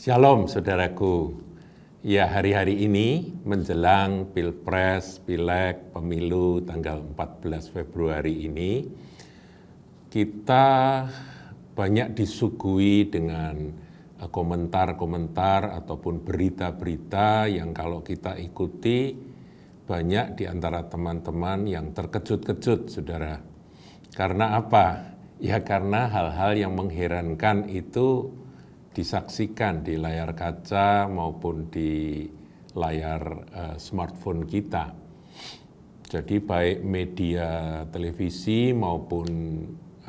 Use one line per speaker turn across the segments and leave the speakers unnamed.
Shalom saudaraku. Ya, hari-hari ini menjelang Pilpres, Pileg, Pemilu tanggal 14 Februari ini, kita banyak disuguhi dengan komentar-komentar ataupun berita-berita yang kalau kita ikuti, banyak di antara teman-teman yang terkejut-kejut, saudara. Karena apa? Ya karena hal-hal yang mengherankan itu disaksikan di layar kaca maupun di layar smartphone kita. Jadi baik media televisi maupun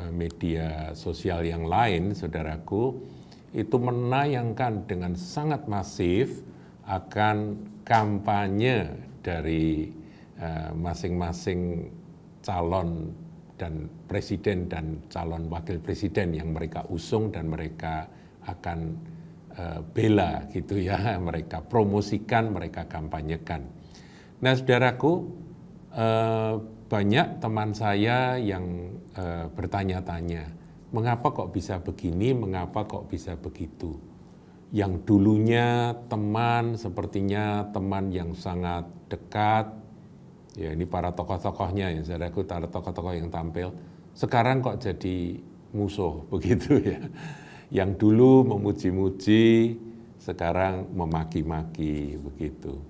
media sosial yang lain, saudaraku, itu menayangkan dengan sangat masif akan kampanye dari masing-masing calon dan presiden dan calon wakil presiden yang mereka usung dan mereka akan bela gitu ya, mereka promosikan, mereka kampanyekan. Nah saudaraku, banyak teman saya yang bertanya-tanya, mengapa kok bisa begini, mengapa kok bisa begitu. Yang dulunya teman, sepertinya teman yang sangat dekat, ya ini para tokoh-tokohnya ya saudaraku, para tokoh-tokoh yang tampil, sekarang kok jadi musuh begitu ya. Yang dulu memuji-muji, sekarang memaki-maki begitu.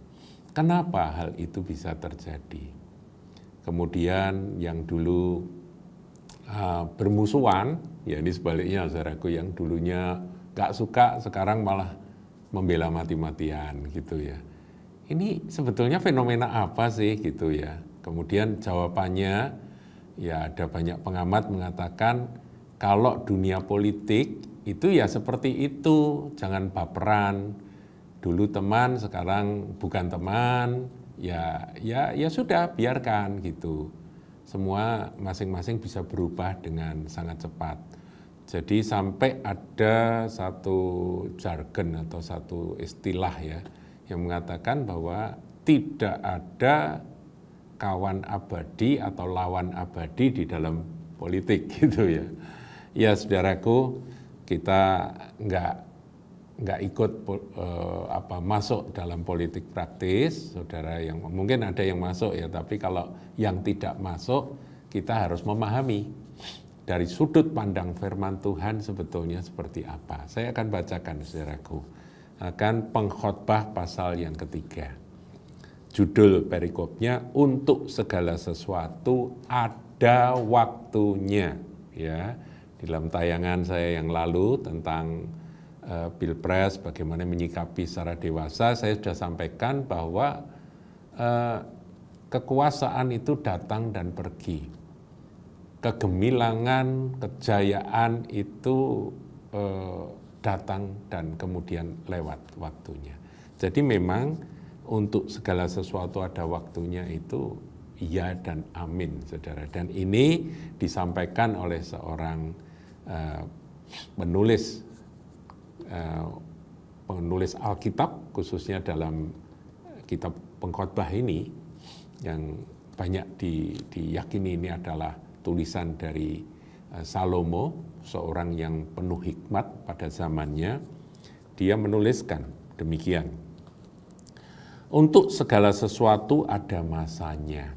Kenapa hal itu bisa terjadi? Kemudian yang dulu bermusuhan, ya ini sebaliknya saudaraku, yang dulunya gak suka, sekarang malah membela mati-matian gitu ya. Ini sebetulnya fenomena apa sih gitu ya? Kemudian jawabannya, ya ada banyak pengamat mengatakan kalau dunia politik itu ya seperti itu, jangan baperan. Dulu teman, sekarang bukan teman, ya sudah biarkan gitu. Semua masing-masing bisa berubah dengan sangat cepat. Jadi sampai ada satu jargon atau satu istilah ya yang mengatakan bahwa tidak ada kawan abadi atau lawan abadi di dalam politik gitu ya. Ya saudaraku, kita nggak ikut masuk dalam politik praktis, saudara, yang mungkin ada yang masuk ya, tapi kalau yang tidak masuk, kita harus memahami dari sudut pandang firman Tuhan sebetulnya seperti apa. Saya akan bacakan saudaraku, akan Pengkhotbah pasal yang ketiga. Judul perikopnya, untuk segala sesuatu ada waktunya, ya. Dalam tayangan saya yang lalu tentang Pilpres, bagaimana menyikapi secara dewasa, saya sudah sampaikan bahwa kekuasaan itu datang dan pergi. Kegemilangan, kejayaan itu datang dan kemudian lewat waktunya. Jadi memang untuk segala sesuatu ada waktunya itu iya dan amin, saudara. Dan ini disampaikan oleh seorang penulis Alkitab, khususnya dalam kitab Pengkhotbah ini, yang banyak diyakini ini adalah tulisan dari Salomo, seorang yang penuh hikmat pada zamannya. Dia menuliskan demikian, untuk segala sesuatu ada masanya.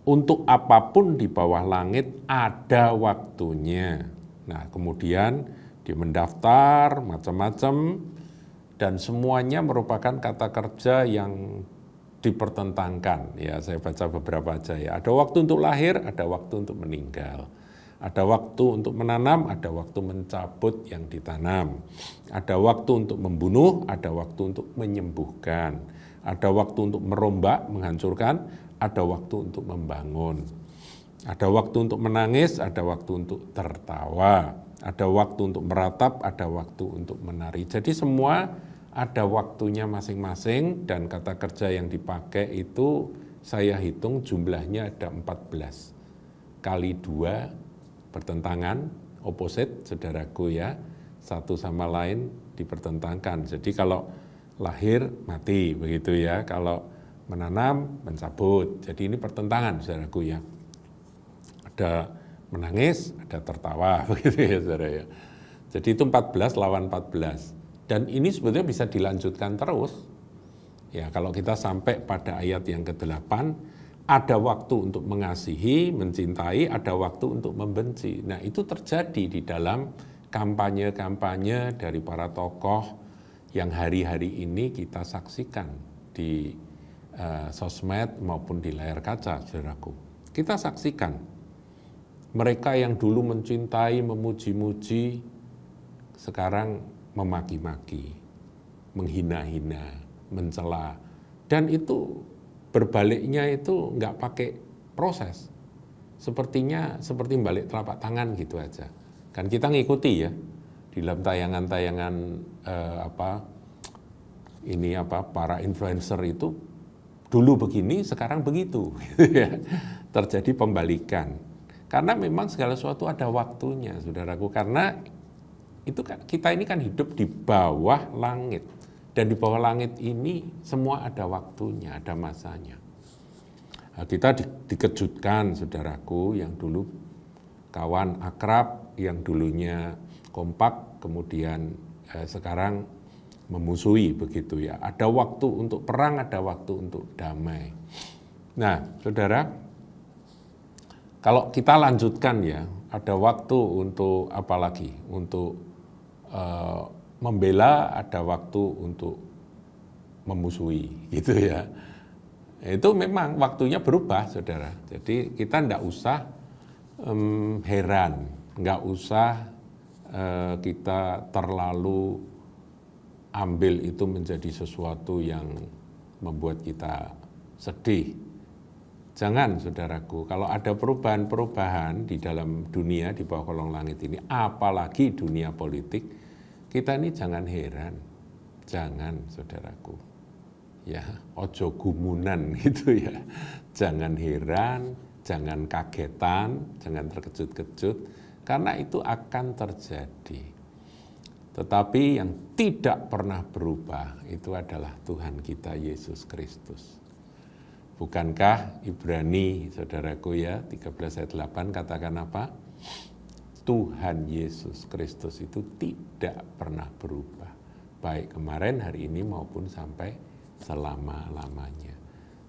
Untuk apapun di bawah langit ada waktunya. Nah, kemudian dia mendaftar macam-macam dan semuanya merupakan kata kerja yang dipertentangkan. Ya, saya baca beberapa aja ya. Ada waktu untuk lahir, ada waktu untuk meninggal. Ada waktu untuk menanam, ada waktu mencabut yang ditanam. Ada waktu untuk membunuh, ada waktu untuk menyembuhkan. Ada waktu untuk merombak, menghancurkan, ada waktu untuk membangun. Ada waktu untuk menangis, ada waktu untuk tertawa. Ada waktu untuk meratap, ada waktu untuk menari. Jadi semua ada waktunya masing-masing, dan kata kerja yang dipakai itu saya hitung jumlahnya ada 14. Kali 2 bertentangan, opposite, saudaraku ya. Satu sama lain dipertentangkan. Jadi kalau lahir, mati, begitu ya. Kalau menanam, mencabut. Jadi ini pertentangan, saudaraku ya. Ada menangis, ada tertawa, begitu ya saudara ya. Jadi itu 14 lawan 14. Dan ini sebetulnya bisa dilanjutkan terus. Ya, kalau kita sampai pada ayat yang ke-8, ada waktu untuk mengasihi, mencintai, ada waktu untuk membenci. Nah, itu terjadi di dalam kampanye-kampanye dari para tokoh yang hari-hari ini kita saksikan di sosmed maupun di layar kaca, saudaraku. Kita saksikan mereka yang dulu mencintai, memuji-muji, sekarang memaki-maki, menghina-hina, mencela, dan itu berbaliknya itu nggak pakai proses, sepertinya seperti balik telapak tangan gitu aja. Kan kita ngikuti ya di dalam tayangan-tayangan para influencer itu dulu begini, sekarang begitu, terjadi pembalikan. Karena memang segala sesuatu ada waktunya, saudaraku. Karena itu kan kita ini kan hidup di bawah langit. Dan di bawah langit ini semua ada waktunya, ada masanya. Nah, kita dikejutkan, saudaraku, yang dulu kawan akrab, yang dulunya kompak, kemudian sekarang memusuhi, begitu ya. Ada waktu untuk perang, ada waktu untuk damai. Nah, saudara, kalau kita lanjutkan ya, ada waktu untuk apa lagi? Untuk membela, ada waktu untuk memusuhi, gitu ya. Itu memang waktunya berubah, saudara. Jadi kita enggak usah heran, enggak usah kita terlalu ambil itu menjadi sesuatu yang membuat kita sedih. Jangan, saudaraku, kalau ada perubahan-perubahan di dalam dunia di bawah kolong langit ini, apalagi dunia politik, kita ini jangan heran. Jangan, saudaraku. Ya, ojo gumunan gitu ya. Jangan heran, jangan kagetan, jangan terkejut-kejut, karena itu akan terjadi. Tetapi yang tidak pernah berubah itu adalah Tuhan kita Yesus Kristus. Bukankah Ibrani, saudaraku ya, 13 ayat 8 katakan apa? Tuhan Yesus Kristus itu tidak pernah berubah. Baik kemarin, hari ini maupun sampai selama-lamanya.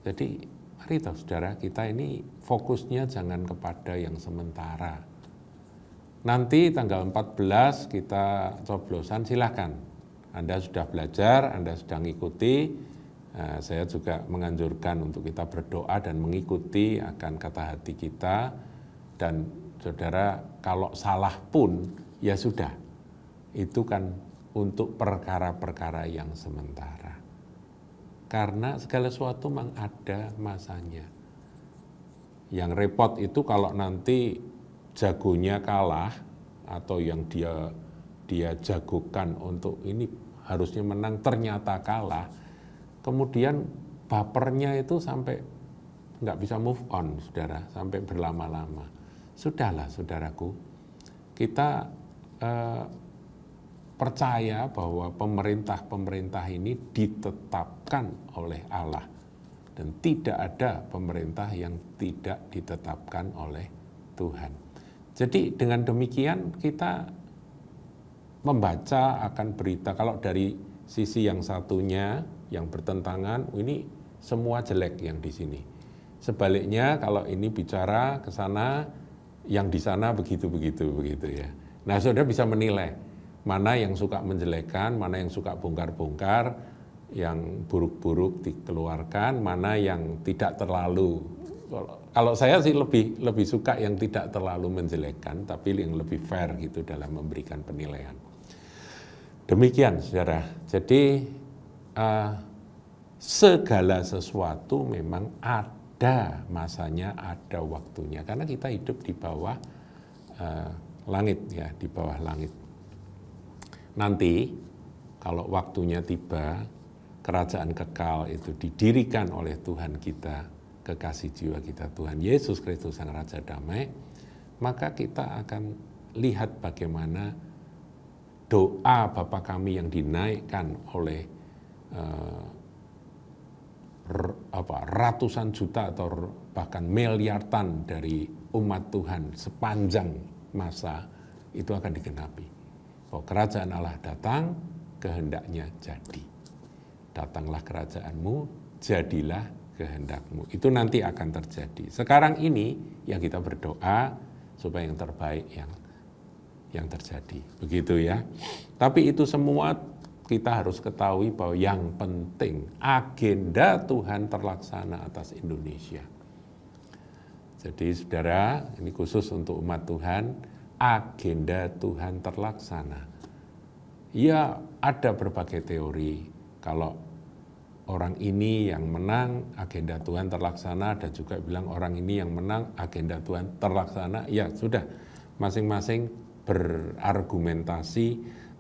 Jadi mari tahu saudara, kita ini fokusnya jangan kepada yang sementara. Nanti tanggal 14 kita coblosan, silahkan. Anda sudah belajar, Anda sudah mengikuti. Saya juga menganjurkan untuk kita berdoa dan mengikuti akan kata hati kita. Dan saudara, kalau salah pun ya sudah, itu kan untuk perkara-perkara yang sementara. Karena segala sesuatu memang ada masanya. Yang repot itu kalau nanti jagonya kalah atau yang dia jagokan untuk ini harusnya menang ternyata kalah, kemudian bapernya itu sampai nggak bisa move on, saudara, sampai berlama-lama. Sudahlah, saudaraku, kita percaya bahwa pemerintah ini ditetapkan oleh Allah dan tidak ada pemerintah yang tidak ditetapkan oleh Tuhan. Jadi dengan demikian kita membaca akan berita, kalau dari sisi yang satunya yang bertentangan, ini semua jelek yang di sini. Sebaliknya kalau ini bicara ke sana, yang di sana begitu ya. Nah, saudara bisa menilai mana yang suka menjelekkan, mana yang suka bongkar-bongkar, yang buruk-buruk dikeluarkan, mana yang tidak terlalu. Kalau saya sih lebih suka yang tidak terlalu menjelekkan, tapi yang lebih fair gitu dalam memberikan penilaian. Demikian, saudara. Jadi segala sesuatu memang ada masanya, ada waktunya. Karena kita hidup di bawah langit ya, di bawah langit. Nanti kalau waktunya tiba, kerajaan kekal itu didirikan oleh Tuhan kita, kekasih jiwa kita, Tuhan Yesus Kristus Sang Raja Damai, maka kita akan lihat bagaimana doa Bapa kami yang dinaikkan oleh ratusan juta atau bahkan miliaran dari umat Tuhan sepanjang masa itu akan digenapi. Bahwa kerajaan Allah datang, kehendaknya jadi. Datanglah kerajaanmu, jadilah kehendakmu. Itu nanti akan terjadi. Sekarang ini yang kita berdoa supaya yang terbaik yang terjadi. Begitu ya. Tapi itu semua kita harus ketahui bahwa yang penting agenda Tuhan terlaksana atas Indonesia. Jadi saudara, ini khusus untuk umat Tuhan, agenda Tuhan terlaksana. Ya, ada berbagai teori. Kalau orang ini yang menang, agenda Tuhan terlaksana, dan juga bilang orang ini yang menang, agenda Tuhan terlaksana. Ya sudah, masing-masing berargumentasi,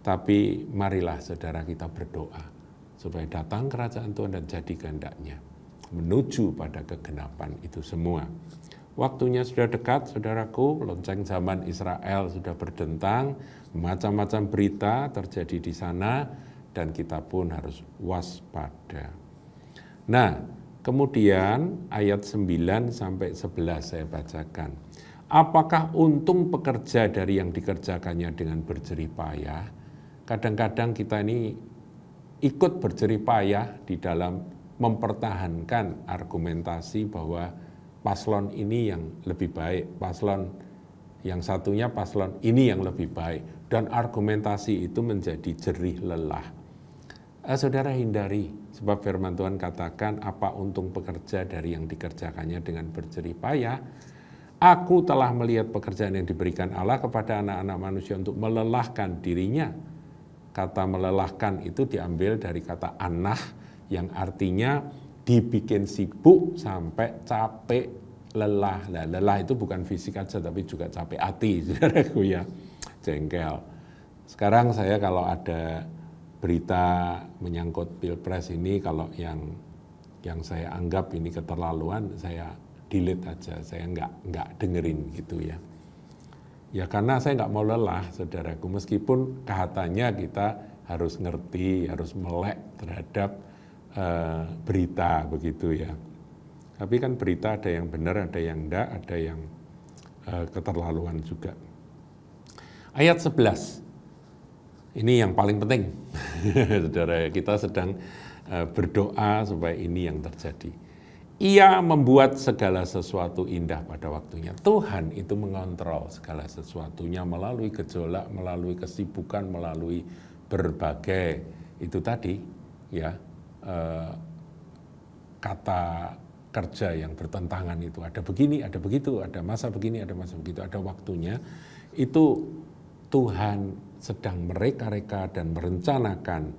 tapi marilah saudara kita berdoa supaya datang kerajaan Tuhan dan jadi kehendaknya, menuju pada kegenapan itu semua. Waktunya sudah dekat, saudaraku, lonceng zaman Israel sudah berdentang, macam-macam berita terjadi di sana, dan kita pun harus waspada. Nah, kemudian ayat 9 sampai 11 saya bacakan. Apakah untung pekerja dari yang dikerjakannya dengan berjerih payah? Kadang-kadang kita ini ikut berjerih payah di dalam mempertahankan argumentasi bahwa paslon ini yang lebih baik, paslon yang satunya paslon ini yang lebih baik, dan argumentasi itu menjadi jerih lelah. Saudara hindari, sebab firman Tuhan katakan, apa untung pekerja dari yang dikerjakannya dengan berjerih payah? Aku telah melihat pekerjaan yang diberikan Allah kepada anak-anak manusia untuk melelahkan dirinya. Kata melelahkan itu diambil dari kata anah, yang artinya dibikin sibuk sampai capek, lelah. Nah, lelah itu bukan fisik aja, tapi juga capek hati, saudaraku ya, jengkel. Sekarang saya kalau ada berita menyangkut Pilpres ini, kalau yang saya anggap ini keterlaluan, saya delete aja, saya nggak dengerin gitu ya. Ya karena saya nggak mau lelah, saudaraku, meskipun katanya kita harus ngerti, harus melek terhadap berita begitu ya. Tapi kan berita ada yang benar, ada yang enggak, ada yang keterlaluan juga. Ayat 11, ini yang paling penting, saudara, kita sedang berdoa supaya ini yang terjadi. Ia membuat segala sesuatu indah pada waktunya. Tuhan itu mengontrol segala sesuatunya melalui gejolak, melalui kesibukan, melalui berbagai itu tadi ya, kata kerja yang bertentangan itu. Ada begini, ada begitu, ada masa begini, ada masa begitu, ada waktunya. Itu Tuhan sedang mereka-reka dan merencanakan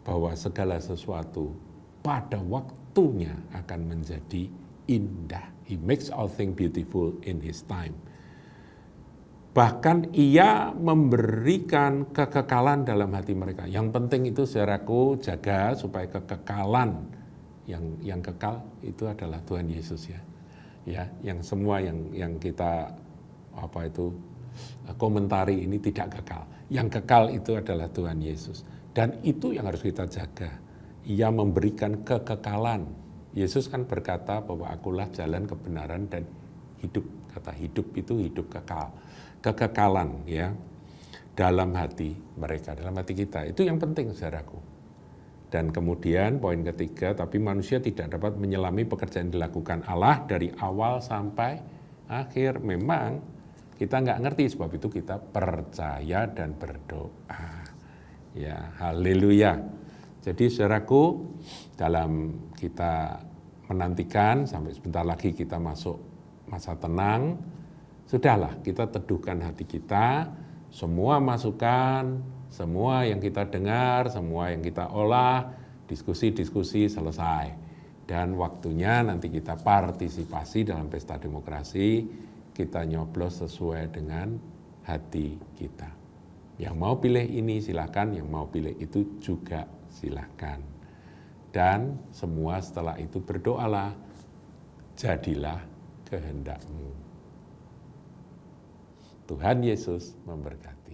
bahwa segala sesuatu pada waktunya akan menjadi indah. He makes all things beautiful in his time. Bahkan ia memberikan kekekalan dalam hati mereka. Yang penting itu saudaraku, jaga supaya kekekalan yang kekal itu adalah Tuhan Yesus ya. Ya, yang semua yang kita komentari ini tidak kekal. Yang kekal itu adalah Tuhan Yesus. Dan itu yang harus kita jaga. Ia memberikan kekekalan. Yesus kan berkata bahwa akulah jalan kebenaran dan hidup. Kata hidup itu hidup kekal. Kekekalan ya dalam hati mereka, dalam hati kita. Itu yang penting saudaraku. Dan kemudian poin ketiga, tapi manusia tidak dapat menyelami pekerjaan yang dilakukan Allah dari awal sampai akhir. Memang kita nggak ngerti, sebab itu kita percaya dan berdoa. Ya, haleluya. Jadi saudaraku, dalam kita menantikan sampai sebentar lagi kita masuk masa tenang, sudahlah kita teduhkan hati kita, semua masukan, semua yang kita dengar, semua yang kita olah, diskusi-diskusi selesai. Dan waktunya nanti kita partisipasi dalam pesta demokrasi, kita nyoblos sesuai dengan hati kita. Yang mau pilih ini silakan, yang mau pilih itu juga silakan. Dan semua setelah itu berdoalah, jadilah kehendakmu. Tuhan Yesus memberkati.